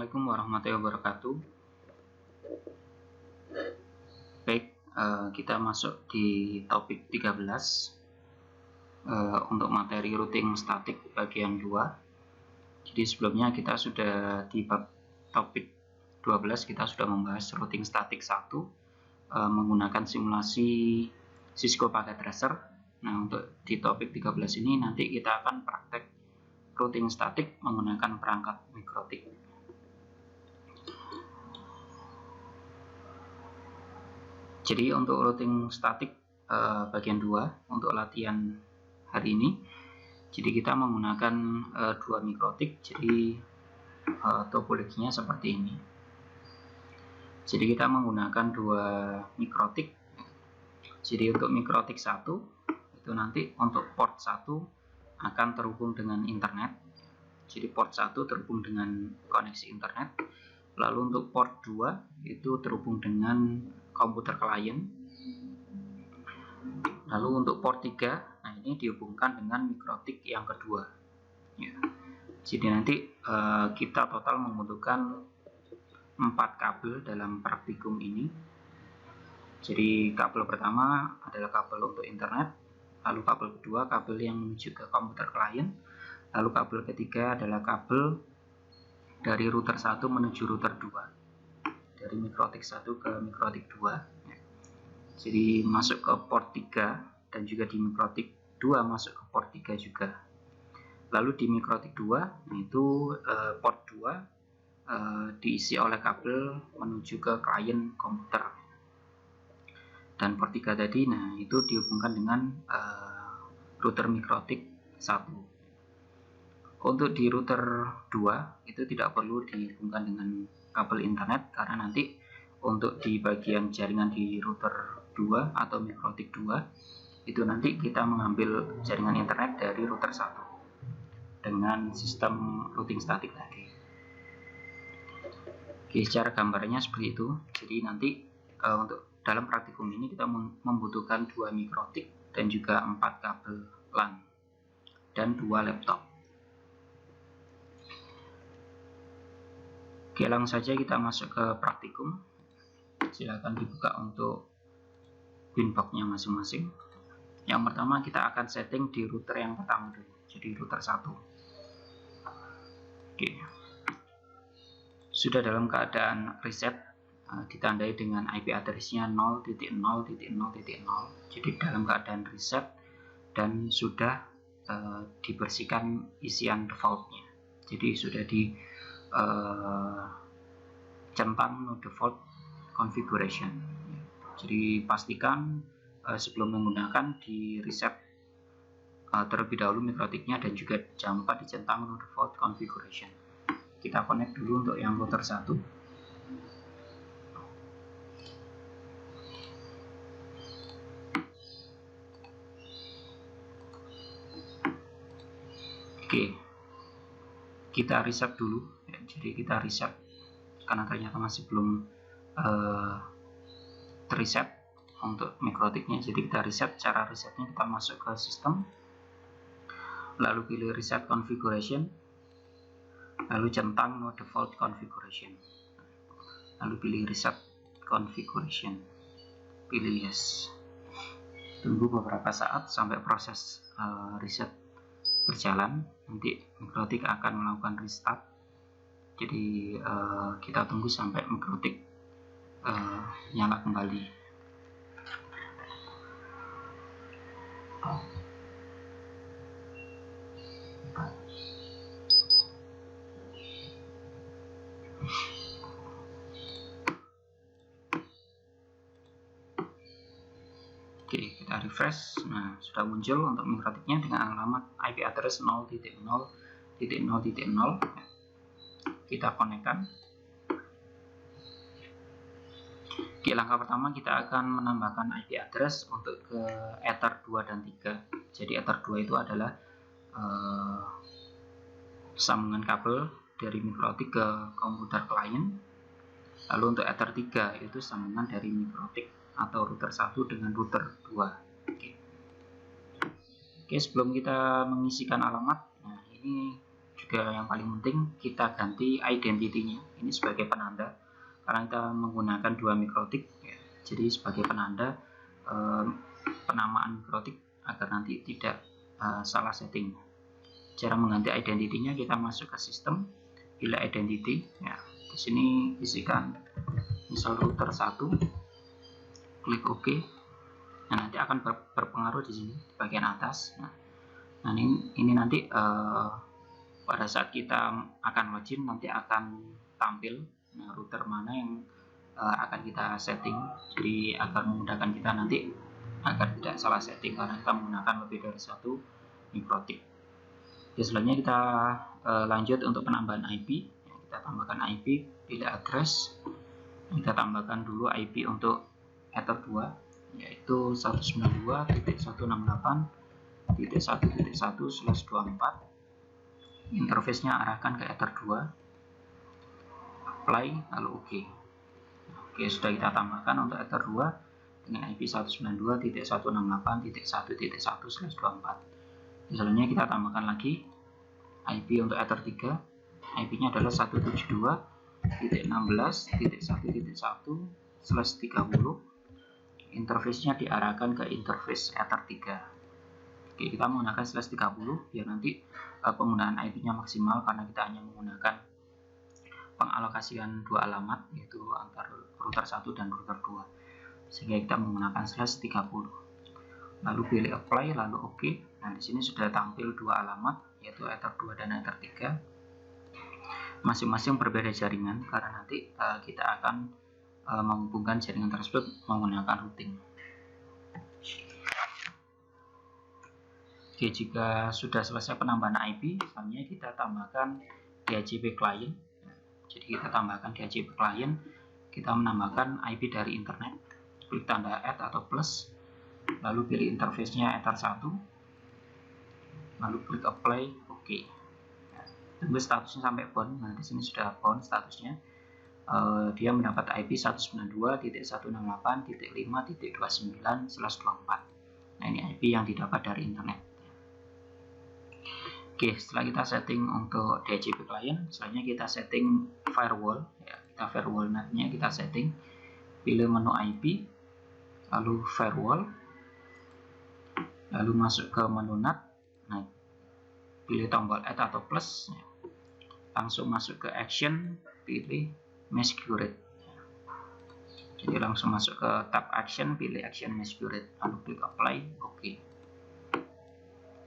Assalamualaikum warahmatullahi wabarakatuh. Baik, kita masuk di topik 13 untuk materi routing statik bagian 2. Jadi sebelumnya kita sudah di bab topik 12 kita sudah membahas routing statik 1 menggunakan simulasi Cisco Packet Tracer. Nah, untuk di topik 13 ini nanti kita akan praktek routing statik menggunakan perangkat mikrotik. Jadi untuk routing statik bagian 2 untuk latihan hari ini, jadi kita menggunakan 2 mikrotik. Jadi topologinya seperti ini. Jadi kita menggunakan 2 mikrotik. Jadi untuk mikrotik 1 itu nanti untuk port 1 akan terhubung dengan internet. Jadi port 1 terhubung dengan koneksi internet. Lalu untuk port 2 itu terhubung dengan komputer klien. Lalu untuk port 3, nah ini dihubungkan dengan mikrotik yang kedua. Ya. Jadi nanti kita total membutuhkan 4 kabel dalam praktikum ini. Jadi kabel pertama adalah kabel untuk internet, lalu kabel kedua kabel yang menuju ke komputer klien, lalu kabel ketiga adalah kabel dari router 1 menuju router 2, dari mikrotik 1 ke mikrotik 2. Jadi masuk ke port 3 dan juga di mikrotik 2 masuk ke port 3 juga. Lalu di mikrotik 2, nah itu port 2 diisi oleh kabel menuju ke klien komputer. Dan port 3 tadi, nah itu dihubungkan dengan router mikrotik 1. Untuk di router 2 itu tidak perlu dihubungkan dengan kabel internet, karena nanti untuk di bagian jaringan di router 2 atau mikrotik 2 itu nanti kita mengambil jaringan internet dari router 1 dengan sistem routing statik tadi. Oke, secara gambarnya seperti itu. Jadi nanti untuk dalam praktikum ini kita membutuhkan 2 mikrotik dan juga 4 kabel LAN dan 2 laptop. Oke, langsung saja kita masuk ke praktikum. Silakan dibuka untuk winbox-nya masing-masing. Yang pertama kita akan setting di router yang pertama dulu, jadi router 1. Oke. Sudah dalam keadaan reset, ditandai dengan IP address-nya 0.0.0.0. Jadi dalam keadaan reset dan sudah dibersihkan isian default-nya. Jadi sudah di centang no default configuration. Jadi pastikan sebelum menggunakan di reset terlebih dahulu mikrotiknya dan juga jangan lupa dicentang no default configuration. Kita connect dulu untuk yang router 1. Oke, kita reset dulu ya. Jadi kita reset karena ternyata masih belum terreset untuk mikrotiknya. Jadi kita reset. Cara resetnya kita masuk ke sistem, lalu pilih reset configuration, lalu centang no default configuration, lalu pilih reset configuration, pilih yes. Tunggu beberapa saat sampai proses reset berjalan. Nanti mikrotik akan melakukan restart. Jadi kita tunggu sampai mikrotik nyala kembali. Oke, kita refresh. Nah, sudah muncul untuk mikrotiknya dengan alamat IP address 0.0.0.0. Kita konekkan. Oke, langkah pertama kita akan menambahkan IP address untuk ke Ether 2 dan 3. Jadi Ether 2 itu adalah sambungan kabel dari mikrotik ke komputer klien. Lalu untuk Ether 3 itu sambungan dari mikrotik atau router 1 dengan router 2. Oke, sebelum kita mengisikan alamat, nah ini juga yang paling penting kita ganti identity-nya ini sebagai penanda, karena kita menggunakan dua mikrotik ya. Jadi sebagai penanda penamaan mikrotik agar nanti tidak salah setting. Cara mengganti identity-nya, kita masuk ke sistem, pilih identity ya. Di sini isikan misal router 1, klik OK. Nah, nanti akan berpengaruh di sini di bagian atas. Nah ini nanti pada saat kita akan login nanti akan tampil router mana yang akan kita setting, jadi akan memudahkan kita nanti agar tidak salah setting karena kita menggunakan lebih dari satu mikrotik. Oke, selanjutnya kita lanjut untuk penambahan IP. Kita tambahkan IP, pilih address, kita tambahkan dulu IP untuk Ether 2 yaitu 192.168.1.1/24. interface-nya arahkan ke Ether 2, apply, lalu OK. Oke, sudah kita tambahkan untuk Ether 2 dengan IP 192.168.1.1/24. Selanjutnya kita tambahkan lagi IP untuk Ether 3, IP-nya adalah 172.16.1.1/30. interface-nya diarahkan ke interface Ether 3. Oke, kita menggunakan /30 biar nanti penggunaan IP-nya maksimal, karena kita hanya menggunakan pengalokasian dua alamat yaitu antara router 1 dan router 2, sehingga kita menggunakan /30. Lalu pilih apply, lalu OK. Nah, di sini sudah tampil dua alamat yaitu Ether 2 dan Ether 3. Masing-masing berbeda jaringan karena nanti kita akan menghubungkan jaringan tersebut menggunakan routing. Oke, jika sudah selesai penambahan IP, selanjutnya kita tambahkan DHCP client. Jadi kita tambahkan DHCP client, kita menambahkan IP dari internet, klik tanda add atau plus, lalu pilih interface-nya Ether 1, lalu klik apply, OK. Tunggu statusnya sampai bound. Nah, di sini sudah bound statusnya. Dia mendapat IP 192.168.5.29/24. Nah, ini IP yang didapat dari internet. Oke, setelah kita setting untuk DHCP client, selanjutnya kita setting firewall ya. Kita firewall NAT-nya kita setting, pilih menu IP, lalu firewall, lalu masuk ke menu NAT. Nah, pilih tombol add atau plus ya. Langsung masuk ke action, pilih mesh curate. Jadi langsung masuk ke tab action, pilih action mesh curate, lalu klik apply, OK.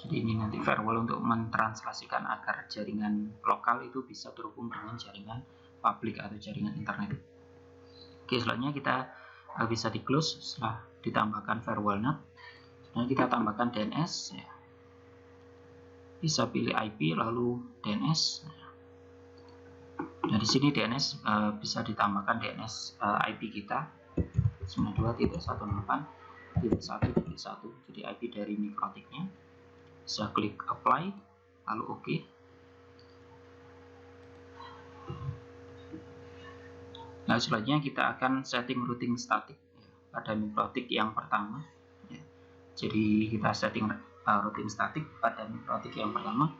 Jadi ini nanti firewall untuk mentranslasikan agar jaringan lokal itu bisa terhubung dengan jaringan publik atau jaringan internet. Oke, selanjutnya kita bisa di close setelah ditambahkan firewall NAT. Selanjutnya kita tambahkan DNS ya. Bisa pilih IP lalu DNS. Nah, di sini DNS bisa ditambahkan DNS IP kita 92.168.1.1. Jadi IP dari mikrotiknya. Bisa klik apply, lalu OK. Nah, selanjutnya kita akan setting routing static ya, pada mikrotik yang pertama. Ya. Jadi kita setting routing static pada mikrotik yang pertama.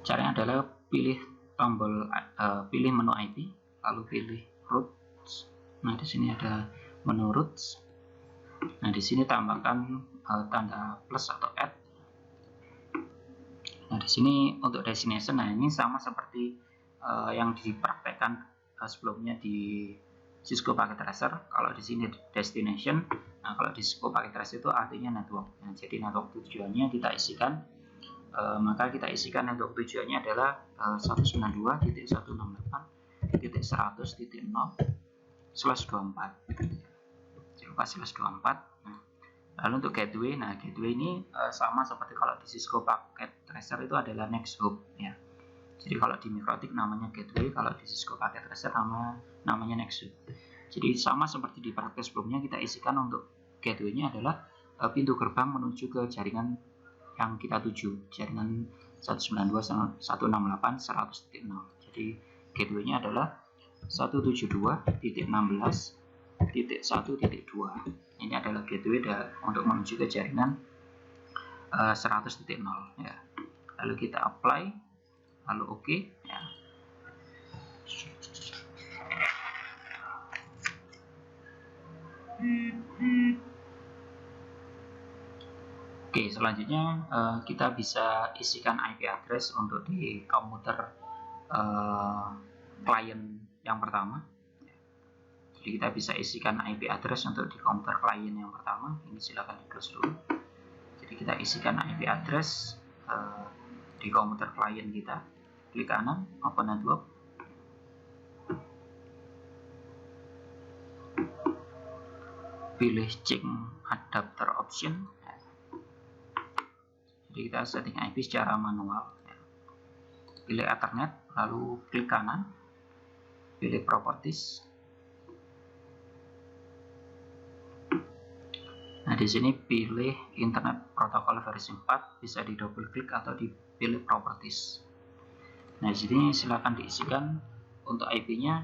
Caranya adalah pilih tombol pilih menu IP, lalu pilih routes. Nah, di sini ada menu routes. Nah, di sini tambahkan tanda plus atau add. Nah, di sini untuk destination, nah ini sama seperti yang dipraktekkan sebelumnya di Cisco Packet Tracer. Kalau di sini destination, nah kalau di Cisco Packet Tracer itu artinya network. Nah, jadi network tujuannya kita isikan, maka kita isikan network tujuannya adalah 192.168.100.0/24. Lupa /24. Nah, lalu untuk gateway, nah gateway ini sama seperti kalau di Cisco Packet Tracer itu adalah next hop ya. Jadi kalau di mikrotik namanya gateway, kalau di Cisco Packet Tracer namanya next hop. Jadi sama seperti di praktek sebelumnya, kita isikan untuk gateway-nya adalah pintu gerbang menuju ke jaringan yang kita tuju, jaringan 192.168.100.0. Jadi gateway-nya adalah 172.16.1.2. ini adalah gateway untuk menuju ke jaringan 100.0 ya. Lalu kita apply, lalu OK ya. Oke, selanjutnya kita bisa isikan IP address untuk di komputer klien yang pertama. Jadi kita bisa isikan IP address untuk di komputer klien yang pertama. Ini silakan di close dulu. Jadi kita isikan IP address di komputer klien kita. Klik kanan, open network. Pilih change adapter option. Jadi kita setting IP secara manual. Pilih Ethernet, lalu klik kanan, pilih Properties. Nah, di sini pilih Internet Protocol versi 4, bisa di double klik atau dipilih Properties. Nah, di sini silakan diisikan untuk IP-nya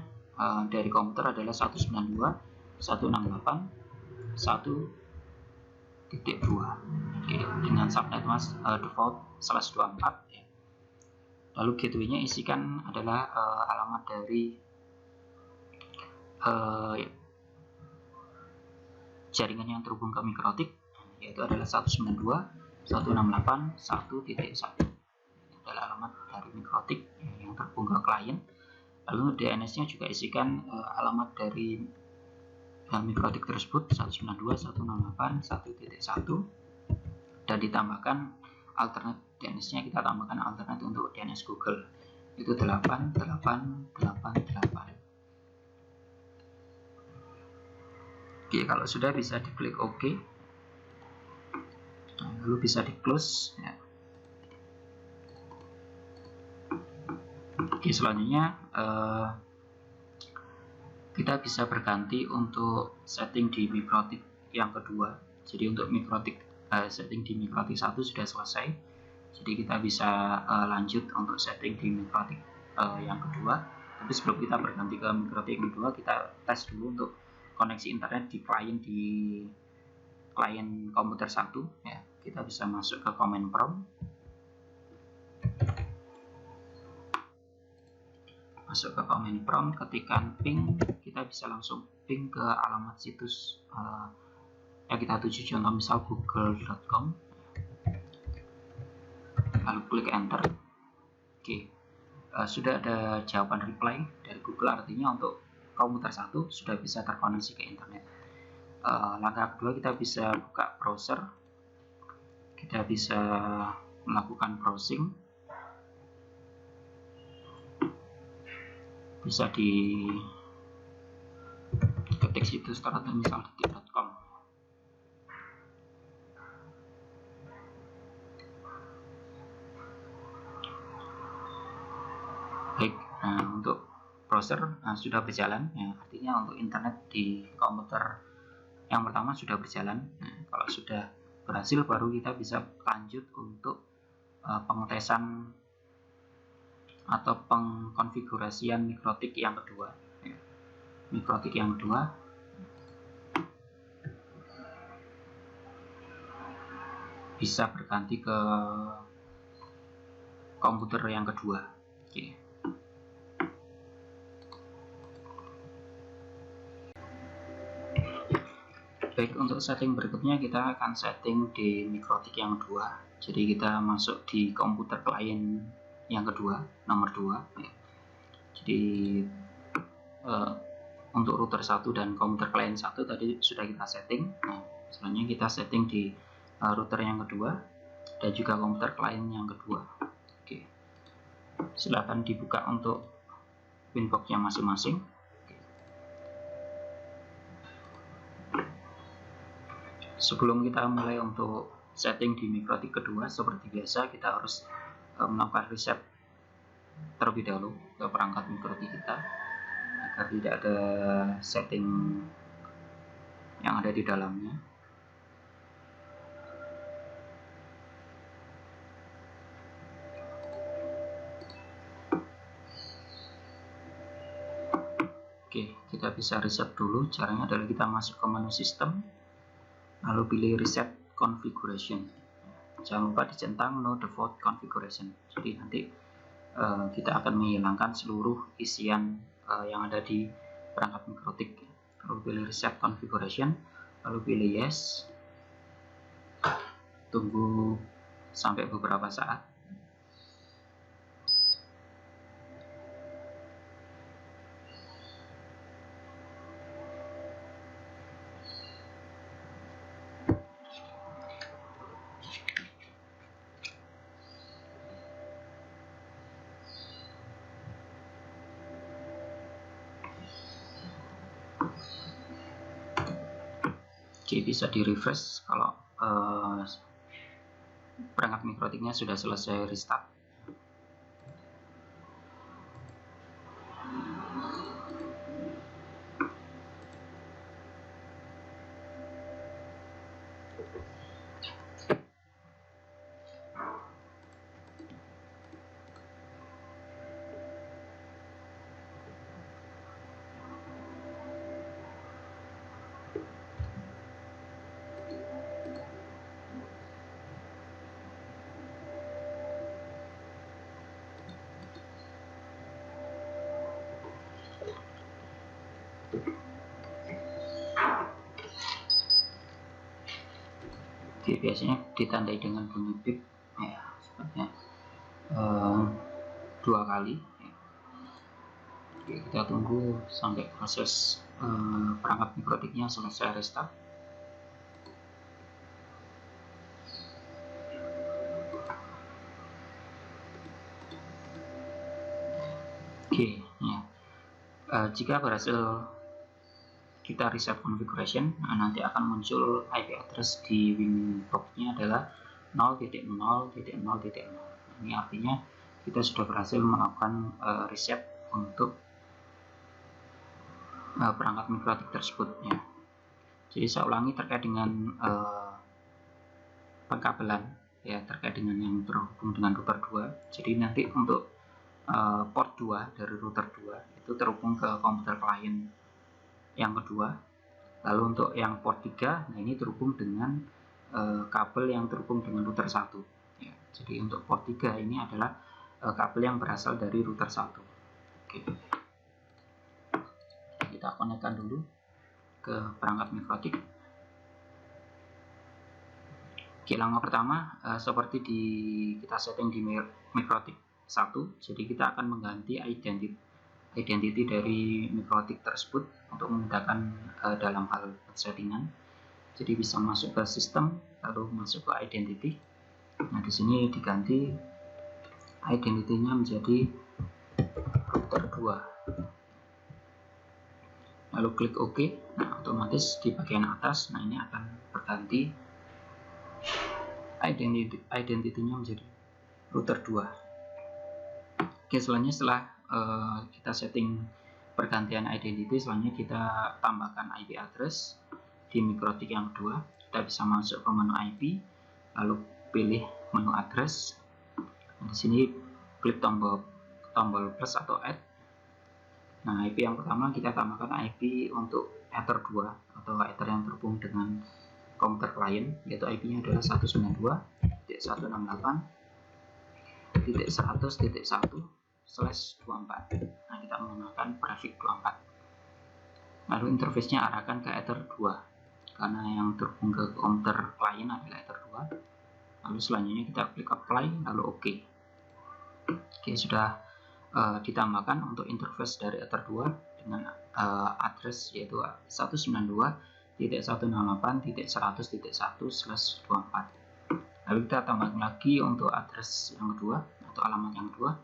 dari komputer adalah 192.168.1.2. Oke, dengan subnet default /24 ya. Lalu gateway-nya isikan adalah alamat dari jaringan yang terhubung ke mikrotik, yaitu adalah 192.168.1.1. adalah alamat dari mikrotik yang terhubung ke klien. Lalu DNS-nya juga isikan alamat dari mikrotik tersebut 192.168.1.1 dan ditambahkan alternate DNS-nya, kita tambahkan alternate untuk DNS Google itu 8888. Oke, kalau sudah bisa diklik OK, lalu bisa di close ya. Oke, selanjutnya kita bisa berganti untuk setting di mikrotik yang kedua. Jadi untuk mikrotik setting di mikrotik 1 sudah selesai. Jadi kita bisa lanjut untuk setting di mikrotik yang kedua. Tapi sebelum kita berganti ke mikrotik yang kedua, kita tes dulu untuk koneksi internet di klien komputer 1 ya. Kita bisa masuk ke command prompt. Masuk ke command prompt, ketikkan ping, kita bisa langsung ping ke alamat situs yang kita tuju, contoh misal google.com, lalu klik enter. Oke, sudah ada jawaban reply dari Google, artinya untuk komputer 1 sudah bisa terkoneksi ke internet. Langkah kedua, kita bisa buka browser, kita bisa melakukan browsing. Bisa di ketik situs tertentu, misal detik.com. Baik, untuk browser sudah berjalan ya, artinya untuk internet di komputer yang pertama sudah berjalan. Kalau sudah berhasil, baru kita bisa lanjut untuk pengetesan atau pengkonfigurasian mikrotik yang kedua. Mikrotik yang kedua bisa berganti ke komputer yang kedua. Oke. Baik, untuk setting berikutnya kita akan setting di mikrotik yang kedua. Jadi kita masuk di komputer klien yang kedua, nomor 2 ya. Jadi untuk router 1 dan komputer klien 1 tadi sudah kita setting. Nah, selanjutnya kita setting di router yang kedua dan juga komputer klien yang kedua. Oke, silakan dibuka untuk winbox-nya masing-masing. Sebelum kita mulai untuk setting di mikrotik kedua, seperti biasa kita harus melakukan reset terlebih dahulu ke perangkat mikrotik kita agar tidak ada setting yang ada di dalamnya. Oke, kita bisa reset dulu. Caranya adalah kita masuk ke menu sistem, lalu pilih reset configuration. Jangan lupa dicentang no default configuration. Jadi nanti kita akan menghilangkan seluruh isian yang ada di perangkat mikrotik. Lalu pilih reset configuration, lalu pilih yes. Tunggu sampai beberapa saat. Oke, bisa di refresh kalau perangkat mikrotiknya sudah selesai restart. Oke, biasanya ditandai dengan bunyi bip ya, sepertinya 2 kali ya. Oke, kita tunggu sampai proses perangkat mikrotiknya selesai restart. Oke ya, jika berhasil kita reset configuration, nanti akan muncul IP address di Winbox-nya adalah 0.0.0.0. Ini artinya kita sudah berhasil melakukan reset untuk perangkat mikrotik tersebut ya. Jadi saya ulangi terkait dengan pengkabelan ya, terkait dengan yang terhubung dengan router 2. Jadi nanti untuk port 2 dari router 2 itu terhubung ke komputer klien yang kedua. Lalu untuk yang port 3, nah ini terhubung dengan kabel yang terhubung dengan router 1 ya. Jadi untuk port 3 ini adalah kabel yang berasal dari router 1. Oke. Kita konekkan dulu ke perangkat mikrotik. Oke, langkah pertama seperti kita setting di mikrotik 1, jadi kita akan mengganti identity dari mikrotik tersebut untuk memudahkan dalam hal settingan. Jadi bisa masuk ke sistem, lalu masuk ke identity. Nah, di sini diganti identity-nya menjadi router 2. Lalu klik OK. Nah, otomatis di bagian atas, nah ini akan berganti identity-nya menjadi router 2. Oke, selanjutnya setelah kita setting pergantian identity, selanjutnya kita tambahkan IP address di mikrotik yang kedua. Kita bisa masuk ke menu IP, lalu pilih menu address. Nah, di sini klik tombol plus atau add. Nah, IP yang pertama kita tambahkan IP untuk ether 2 atau ether yang terhubung dengan komputer klien, yaitu IP-nya adalah 192.168.100.1/24. Nah, kita menggunakan prefix 24. Lalu interface-nya arahkan ke ether 2 karena yang terhubung ke komputer klien adalah ether 2. Lalu selanjutnya kita klik apply, lalu OK. Oke, sudah ditambahkan untuk interface dari ether 2 dengan address yaitu 192.168.100.1/24. Lalu kita tambahkan lagi untuk address yang kedua atau alamat yang kedua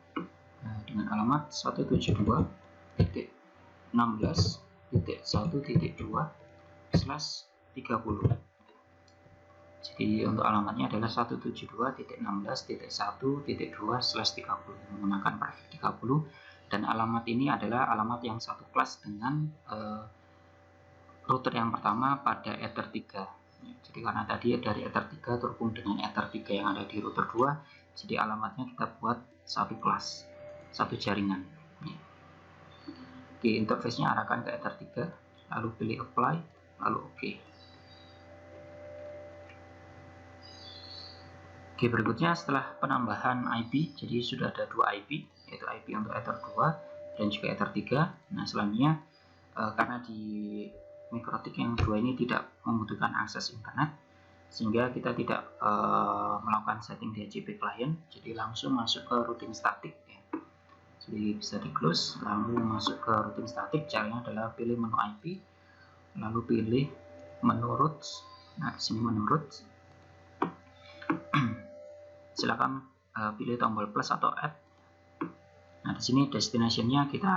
dengan alamat 172.16.1.2/30. Jadi untuk alamatnya adalah 172.16.1.2/30 menggunakan prefix 30, dan alamat ini adalah alamat yang satu kelas dengan router yang pertama pada ether 3. Jadi karena tadi dari ether 3 terhubung dengan ether 3 yang ada di router 2, jadi alamatnya kita buat satu kelas, satu jaringan. Di interface-nya arahkan ke ether 3, lalu pilih apply, lalu OK. Oke, berikutnya setelah penambahan IP, jadi sudah ada 2 IP, yaitu IP untuk Ether 2 dan juga Ether 3. Nah, selanjutnya karena di mikrotik yang kedua ini tidak membutuhkan akses internet, sehingga kita tidak melakukan setting DHCP client, jadi langsung masuk ke routing static ya. Jadi bisa di close, lalu masuk ke routing static. Caranya adalah pilih menu IP, lalu pilih menu routes. Nah, di sini menu routes. Silakan pilih tombol plus atau add. Nah, di sini destination-nya kita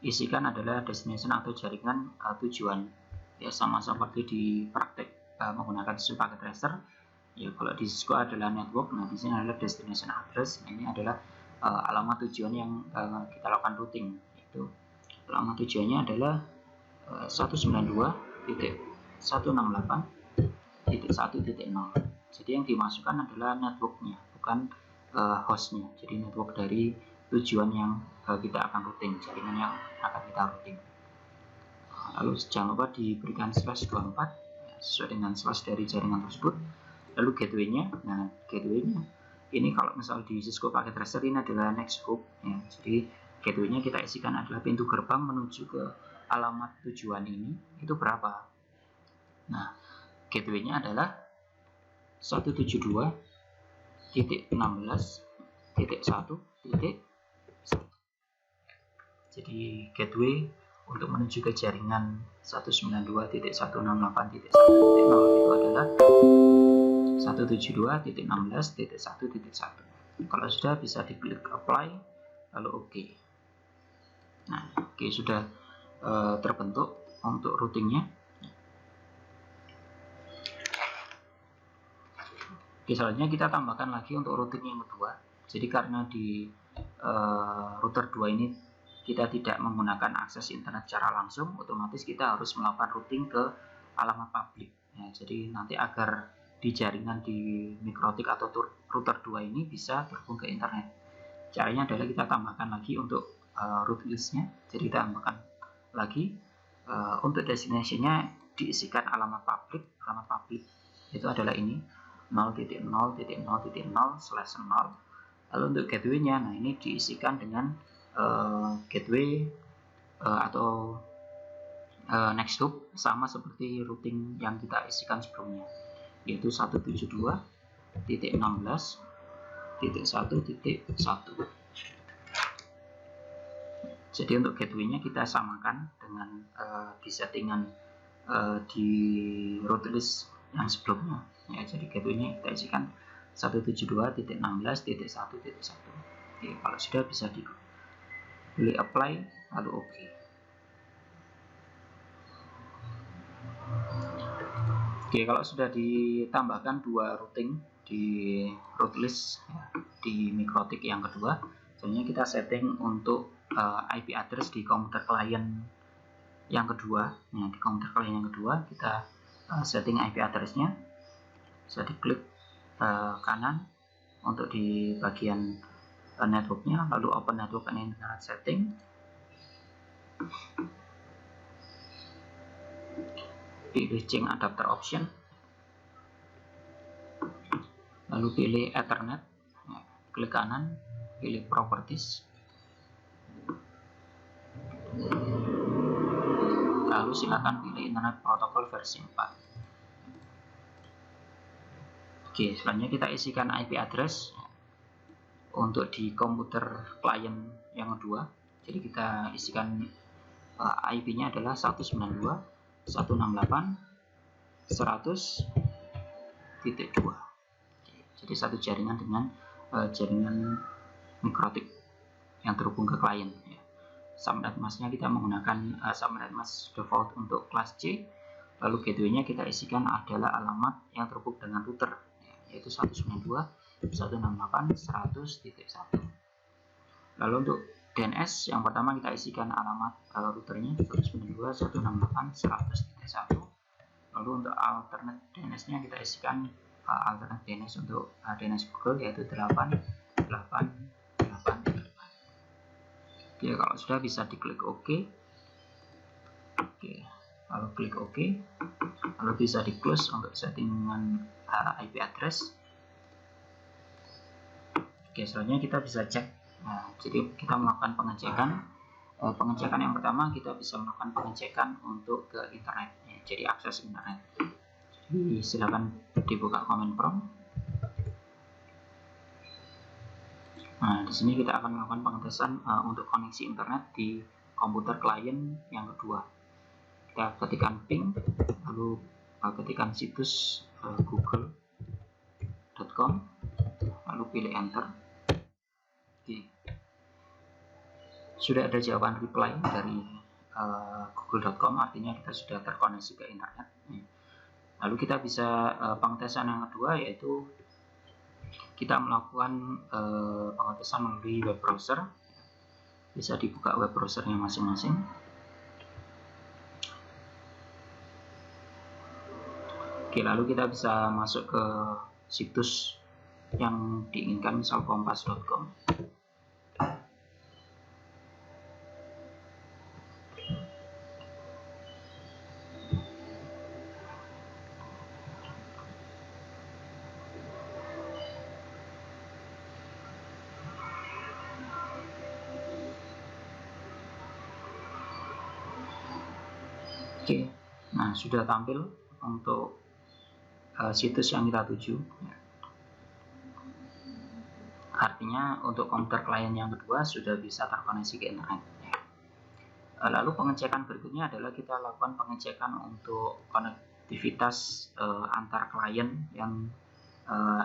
isikan adalah destination atau jaringan tujuan. Ya, sama seperti di praktek menggunakan Cisco Packet Tracer. Ya, kalau di Cisco adalah network, nah di sini adalah destination address. Nah, ini adalah alamat tujuan yang kita lakukan routing. Itu alamat tujuannya adalah 192.168.1.0. Jadi yang dimasukkan adalah networknya, bukan hostnya. Jadi network dari tujuan yang kita akan routing, jaringan yang akan kita routing. Lalu jangan lupa diberikan /24 sesuai dengan slash dari jaringan tersebut. Lalu gateway-nya, nah gateway-nya ini kalau misal di Cisco Packet Tracer ini adalah next hop ya. Jadi gateway-nya kita isikan adalah pintu gerbang menuju ke alamat tujuan ini itu berapa. Nah, gateway-nya adalah 172.16.1.1. Jadi gateway untuk menuju ke jaringan 192.168.1.0 itu adalah 172.16.1.1. Kalau sudah bisa diklik apply lalu OK. Nah, oke, sudah terbentuk untuk routingnya. Oke, selanjutnya kita tambahkan lagi untuk routing yang kedua. Jadi karena di router 2 ini kita tidak menggunakan akses internet secara langsung, otomatis kita harus melakukan routing ke alamat publik ya. Jadi nanti agar di jaringan di mikrotik atau router 2 ini bisa terhubung ke internet, caranya adalah kita tambahkan lagi untuk route listnya. Jadi kita tambahkan lagi untuk destination-nya diisikan alamat publik. Alamat publik itu adalah ini 0.0.0/0. Lalu untuk gateway-nya, nah ini diisikan dengan gateway atau next hop sama seperti routing yang kita isikan sebelumnya, yaitu 172.16.1.1. Jadi untuk gateway-nya kita samakan dengan di settingan di route list yang sebelumnya ya. Jadi gateway-nya kita isikan 172.16.1.1. Oke, kalau sudah bisa dipilih apply lalu OK. Oke, kalau sudah ditambahkan 2 routing di route list ya, di mikrotik yang kedua, selanjutnya kita setting untuk IP address di komputer klien yang kedua. Nah, di komputer klien yang kedua kita setting IP address-nya. Bisa diklik kanan untuk di bagian network-nya, lalu open network and internet setting. Pilih change adapter option, lalu pilih Ethernet, klik kanan, pilih properties, lalu silakan pilih internet protocol versi 4. Oke, selanjutnya kita isikan IP address untuk di komputer klien yang kedua. Jadi kita isikan IP-nya adalah 192.168.100.2. Jadi satu jaringan dengan jaringan mikrotik yang terhubung ke klien ya. Subnet mask-nya kita menggunakan subnet mask default untuk kelas C. Lalu gateway-nya kita isikan adalah alamat yang terhubung dengan router ya, yaitu 192.168.100.1. Lalu untuk DNS yang pertama kita isikan alamat routernya 192.168.100.1. Lalu untuk alternate DNS-nya kita isikan alternate DNS untuk DNS Google yaitu 8888. Oke, kalau sudah bisa diklik OK. Oke, lalu klik OK. Lalu bisa di close untuk settingan IP address. Oke, selanjutnya kita bisa cek. Nah, jadi kita melakukan pengecekan. Pengecekan yang pertama kita bisa melakukan pengecekan untuk ke internet, ya, jadi akses internet. Jadi silakan dibuka command prompt. Nah, di sini kita akan melakukan pengetesan untuk koneksi internet di komputer klien yang kedua. Kita ketikkan ping, lalu ketikkan situs google.com, lalu pilih enter. Oke. Sudah ada jawaban reply dari google.com, artinya kita sudah terkoneksi ke internet. Lalu kita bisa pengetesan yang kedua, yaitu kita melakukan pengetesan melalui web browser. Bisa dibuka web browsernya masing-masing. Oke, lalu kita bisa masuk ke situs yang diinginkan, misal kompas.com. Oke, nah sudah tampil untuk situs yang kita tuju. Artinya untuk komputer klien yang kedua sudah bisa terkoneksi ke internet. Lalu pengecekan berikutnya adalah kita lakukan pengecekan untuk konektivitas antar klien yang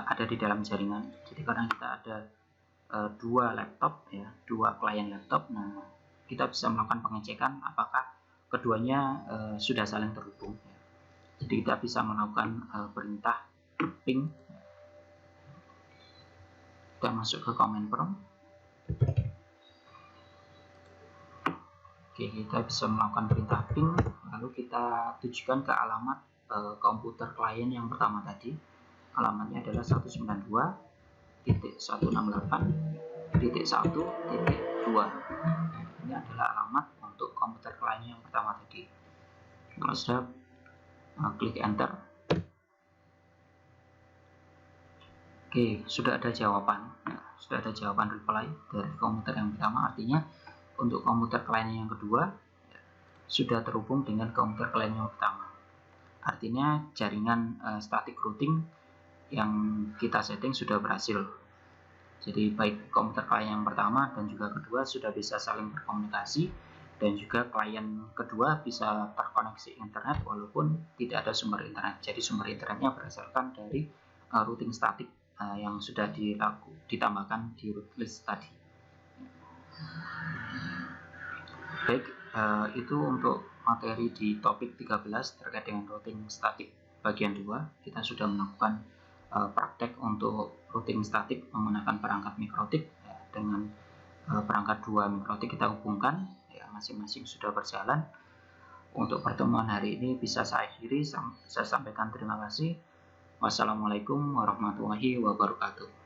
ada di dalam jaringan. Jadi karena kita ada dua laptop, ya, dua klien laptop, nah kita bisa melakukan pengecekan apakah keduanya sudah saling terhubung. Jadi kita bisa melakukan perintah ping. Kita masuk ke command prompt. Oke, kita bisa melakukan perintah ping, lalu kita tujukan ke alamat komputer klien yang pertama tadi. Alamatnya adalah 192.168.1.2. Ini adalah alamat untuk komputer klien yang pertama tadi. Kalau sudah, klik enter. Oke, sudah ada jawaban. Sudah ada jawaban reply dari komputer yang pertama, artinya untuk komputer klien yang kedua sudah terhubung dengan komputer klien yang pertama. Artinya jaringan static routing yang kita setting sudah berhasil. Jadi baik komputer klien yang pertama dan juga kedua sudah bisa saling berkomunikasi, dan juga klien kedua bisa terkoneksi internet walaupun tidak ada sumber internet. Jadi sumber internetnya berdasarkan dari routing static yang sudah ditambahkan di root list tadi. Baik, itu untuk materi di topik 13 terkait dengan routing static bagian 2. Kita sudah melakukan praktek untuk routing static menggunakan perangkat mikrotik, ya, dengan perangkat 2 mikrotik kita hubungkan, ya, masing-masing sudah berjalan. Untuk pertemuan hari ini bisa saya akhiri, saya sampaikan terima kasih. Wassalamualaikum warahmatullahi wabarakatuh.